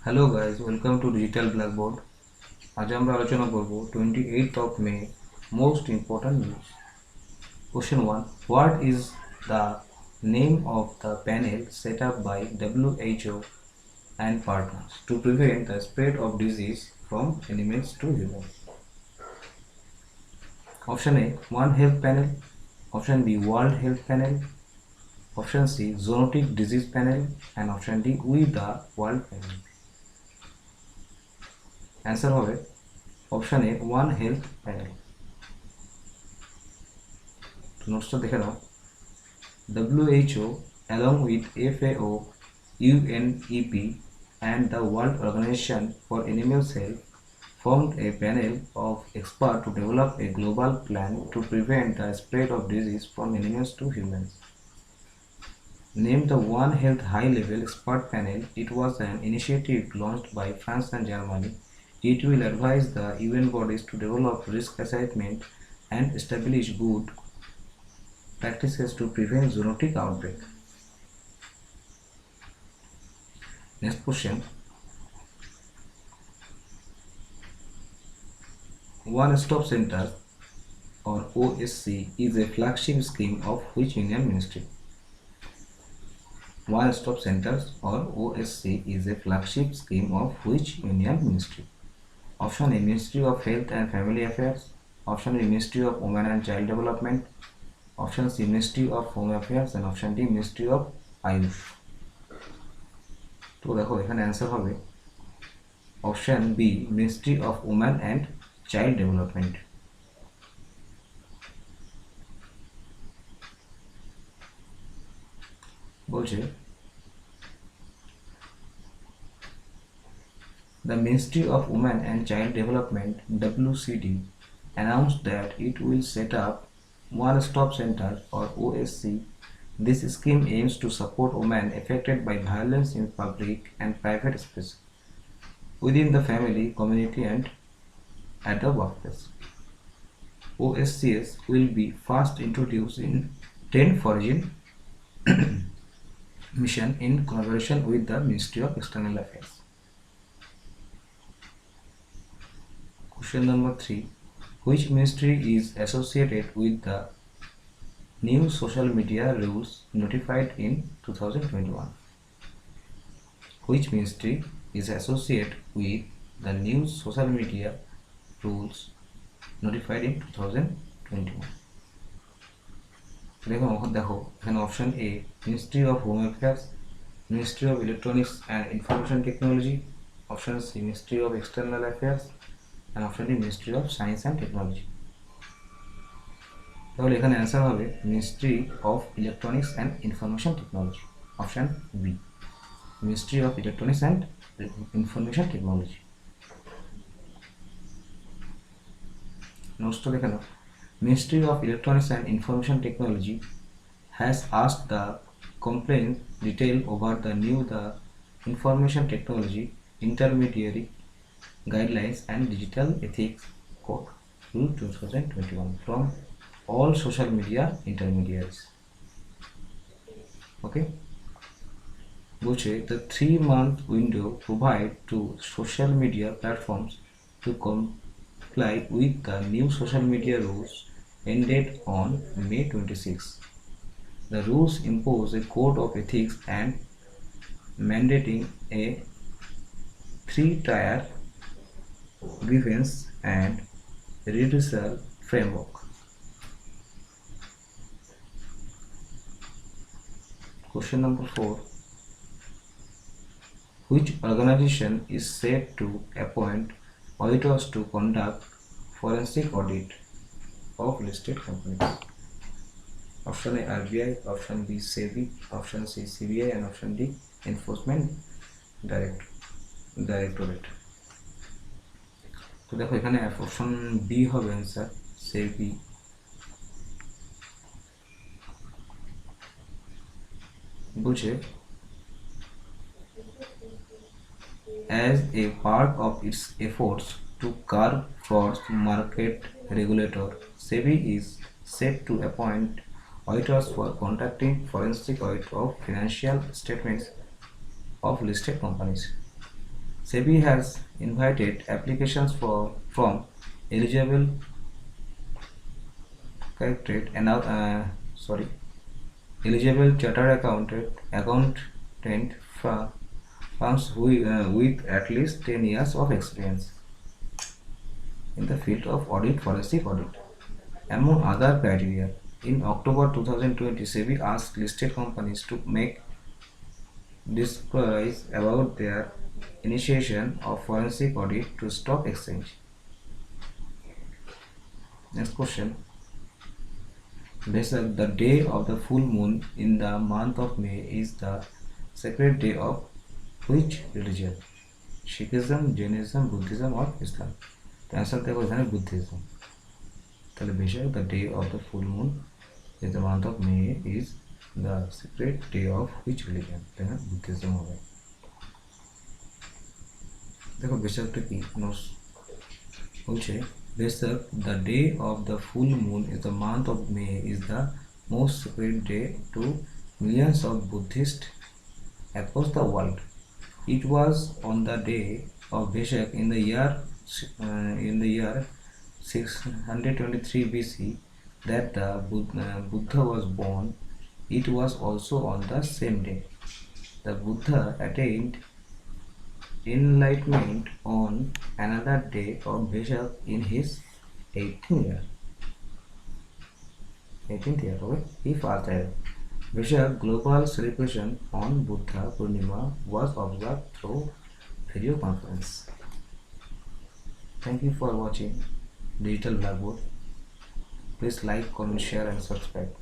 Hello guys, welcome to digital blackboard. আজ আমরা আলোচনা করব 28th May most important news. Question 1, what is the name of the panel set up by WHO and partners to prevent the spread of disease from animals to humans? Option A, One Health Panel. Option B, World Health Panel. Option C, Zoonotic Disease Panel. And option D, We the World Panel. Answer হবে option A, one health panel. নোটসটা দেখে নাও। WHO along with FAO, UNEP and the World Organization for Animal Health formed a panel of experts to develop a global plan to prevent the spread of disease from animals to humans. Named the One Health High-Level Expert Panel, it was an initiative launched by France and Germany. It will advise the UN bodies to develop risk assessment and establish good practices to prevent zoonotic outbreak. Next question. One Stop Center or OSC is a flagship scheme of which Union Ministry? One Stop Centers or OSC is a flagship scheme of which Union Ministry? Option A, Ministry of Health and Family Affairs. Option B, Ministry of Women and Child Development. Option C, Ministry of Home Affairs. And option D, Ministry of Ayush. তো দেখো এখানে answer হবে option B, ministry of woman and child development. বলছে The Ministry of Women and Child Development (WCD) announced that it will set up One Stop Center or OSC. This scheme aims to support women affected by violence in public and private space, within the family, community and at the workplace. OSCs will be first introduced in 10 foreign mission in collaboration with the Ministry of External Affairs. Question number 3. Which ministry is associated with the new social media rules notified in 2021? Which ministry is associated with the new social media rules notified in 2021? দেখো এখানে option A, ministry of home affairs, ministry of electronics and information technology, option C, ministry of external affairs, and option D, Ministry of Science and Technology. তাহলে এখানে answer হবে ministry of electronics and information technology, option B, ministry of electronics and information technology. নোটসটা দেখে নাও। Ministry of Electronics and Information Technology has asked the complaint detail over the new Information Technology Intermediary Guidelines and Digital Ethics Code Rule 2021 from all social media intermediaries. Okay. বলছে the 3-month window provided to social media platforms to comply with the new social media rules ended on May 26. The rules impose a code of ethics and mandating a 3-tier grievance and redressal framework. Question number 4. Which organization is set to appoint auditors to conduct forensic audit of listed companies? Option A, RBI, option B, SEBI, option C, CBI, and option D, Enforcement Directorate. তো দেখো এখানে option B হবে answer, সেবি। বলছে as a part of its efforts to curb fraud, market regulator SEBI is set to appoint auditors for conducting forensic audit of financial statements of listed companies. SEBI has invited applications from eligible correctorate and eligible chartered accountant firms with at least 10 years of experience in the field of forensic audit. Among other criteria, in October 2020, SEBI asked listed companies to make disclosures about their initiation of forensic audit to stock exchange. Next question. The day of the full moon in the month of May is the sacred day of which religion? Sikhism, Jainism, Buddhism or Islam? The answer is Buddhism. The day of the full moon in the month of May is the sacred day of which religion? Buddhism. देखो बेशक की notes पूछे बेशक the day of the full moon in the month of May is the most sacred day to millions of Buddhists across the world. It was on the day of Veshak in the year 623 BC that the Buddha was born. It was also on the same day the Buddha attained enlightenment on another day of Veshak in his 18th year. Okay? He fasted. Veshak global celebration on Buddha Purnima was observed through video conference. Thank you for watching Digital Blackboard. Please like, comment, share and subscribe.